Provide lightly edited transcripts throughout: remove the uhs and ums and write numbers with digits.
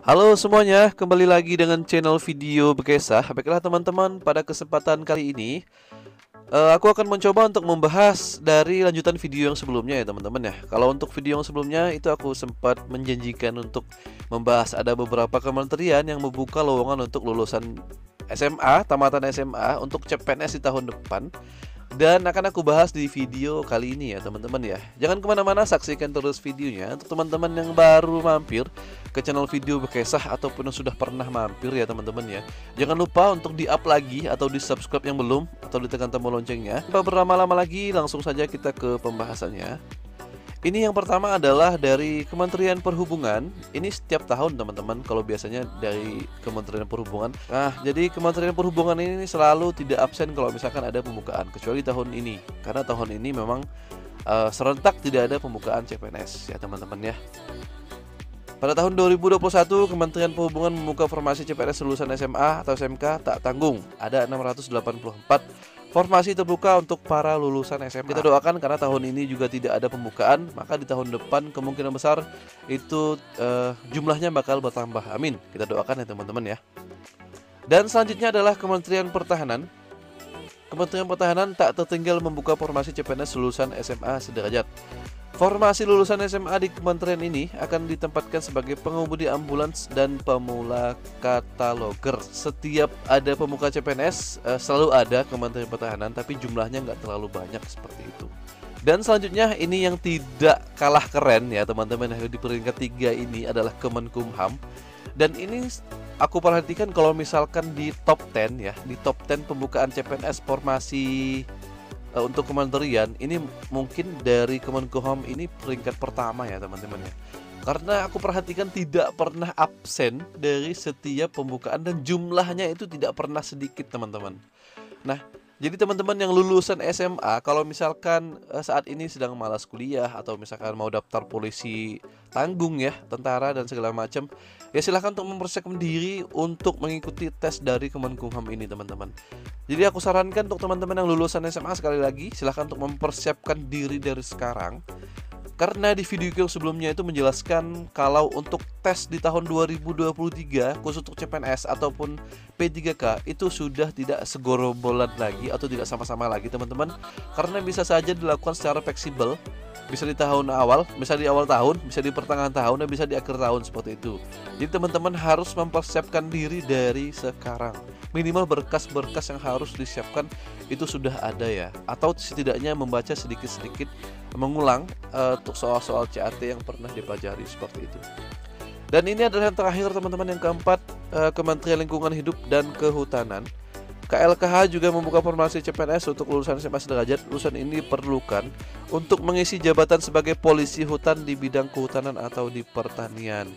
Halo semuanya, kembali lagi dengan channel video Bekesah. Baiklah teman-teman, pada kesempatan kali ini aku akan mencoba untuk membahas dari lanjutan video yang sebelumnya ya teman-teman ya. Kalau untuk video yang sebelumnya itu aku sempat menjanjikan untuk membahas ada beberapa kementerian yang membuka lowongan untuk lulusan SMA, tamatan SMA untuk CPNS di tahun depan. Dan akan aku bahas di video kali ini ya teman-teman ya. Jangan kemana-mana, saksikan terus videonya. Untuk teman-teman yang baru mampir ke channel video Bekesah ataupun yang sudah pernah mampir ya teman-teman ya, jangan lupa untuk di-up lagi atau di-subscribe yang belum, atau ditekan tombol loncengnya. Tanpa berlama-lama lagi, langsung saja kita ke pembahasannya. Ini yang pertama adalah dari Kementerian Perhubungan. Ini setiap tahun teman-teman, kalau biasanya dari Kementerian Perhubungan. Nah, jadi Kementerian Perhubungan ini selalu tidak absen kalau misalkan ada pembukaan, kecuali tahun ini. Karena tahun ini memang serentak tidak ada pembukaan CPNS ya teman-teman ya. Pada tahun 2021, Kementerian Perhubungan membuka formasi CPNS lulusan SMA atau SMK tak tanggung. Ada 684 formasi terbuka untuk para lulusan SMA. Kita doakan karena tahun ini juga tidak ada pembukaan, maka di tahun depan kemungkinan besar itu jumlahnya bakal bertambah. Amin. Kita doakan ya teman-teman ya. Dan selanjutnya adalah Kementerian Pertahanan. Kementerian Pertahanan tak tertinggal membuka formasi CPNS lulusan SMA sederajat. Formasi lulusan SMA di kementerian ini akan ditempatkan sebagai pengemudi ambulans dan pemula kataloger. Setiap ada pemuka CPNS selalu ada Kementerian Pertahanan, tapi jumlahnya nggak terlalu banyak seperti itu. Dan selanjutnya ini yang tidak kalah keren ya teman-teman, di peringkat 3 ini adalah Kemenkumham. Dan ini aku perhatikan kalau misalkan di top 10 ya, di top 10 pembukaan CPNS formasi untuk kementerian ini mungkin dari Kemenkumham ini peringkat pertama ya teman-teman ya. Karena aku perhatikan tidak pernah absen dari setiap pembukaan dan jumlahnya itu tidak pernah sedikit teman-teman. Nah, jadi teman-teman yang lulusan SMA kalau misalkan saat ini sedang malas kuliah atau misalkan mau daftar polisi tanggung ya, tentara dan segala macam, ya silahkan untuk mempersiapkan diri untuk mengikuti tes dari Kemenkumham ini teman-teman. Jadi aku sarankan untuk teman-teman yang lulusan SMA sekali lagi silahkan untuk mempersiapkan diri dari sekarang. Karena di video yang sebelumnya itu menjelaskan kalau untuk tes di tahun 2023 khusus untuk CPNS ataupun P3K itu sudah tidak segorobolan lagi atau tidak sama-sama lagi teman-teman. Karena bisa saja dilakukan secara fleksibel. Bisa di tahun awal, bisa di awal tahun, bisa di pertengahan tahun, dan bisa di akhir tahun seperti itu. Jadi teman-teman harus mempersiapkan diri dari sekarang. Minimal berkas-berkas yang harus disiapkan itu sudah ada ya. Atau setidaknya membaca sedikit-sedikit, mengulang untuk soal-soal CAT yang pernah dipelajari seperti itu. Dan ini adalah yang terakhir teman-teman, yang keempat, Kementerian Lingkungan Hidup dan Kehutanan. KLKH juga membuka formasi CPNS untuk lulusan SMA sederajat. Lulusan ini diperlukan untuk mengisi jabatan sebagai polisi hutan di bidang kehutanan atau di pertanian.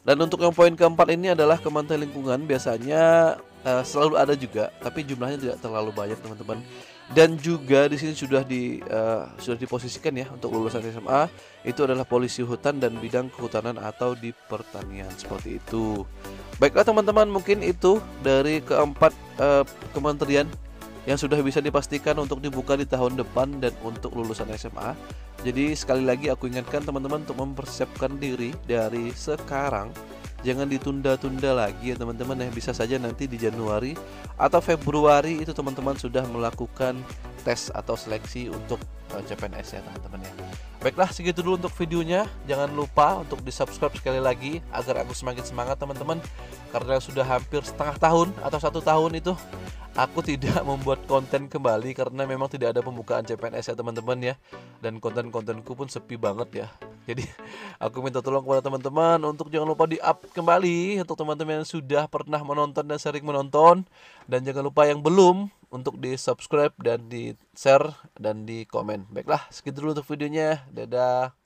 Dan untuk yang poin keempat ini adalah Kementerian Lingkungan, biasanya selalu ada juga, tapi jumlahnya tidak terlalu banyak teman-teman. Dan juga di sini sudah diposisikan ya untuk lulusan SMA itu adalah polisi hutan dan bidang kehutanan atau di pertanian seperti itu. Baiklah teman-teman, mungkin itu dari keempat kementerian yang sudah bisa dipastikan untuk dibuka di tahun depan dan untuk lulusan SMA. Jadi sekali lagi aku ingatkan teman-teman untuk mempersiapkan diri dari sekarang. Jangan ditunda-tunda lagi ya teman-teman ya. Bisa saja nanti di Januari atau Februari itu teman-teman sudah melakukan tes atau seleksi untuk CPNS ya teman-teman ya. Baiklah, segitu dulu untuk videonya. Jangan lupa untuk di subscribe sekali lagi agar aku semakin semangat teman-teman. Karena sudah hampir setengah tahun atau 1 tahun itu aku tidak membuat konten kembali karena memang tidak ada pembukaan CPNS ya teman-teman ya. Dan konten-kontenku pun sepi banget ya. Jadi aku minta tolong kepada teman-teman untuk jangan lupa di-up kembali untuk teman-teman yang sudah pernah menonton dan sering menonton. Dan jangan lupa yang belum untuk di-subscribe dan di-share dan di-komen. Baiklah, segitu dulu untuk videonya. Dadah.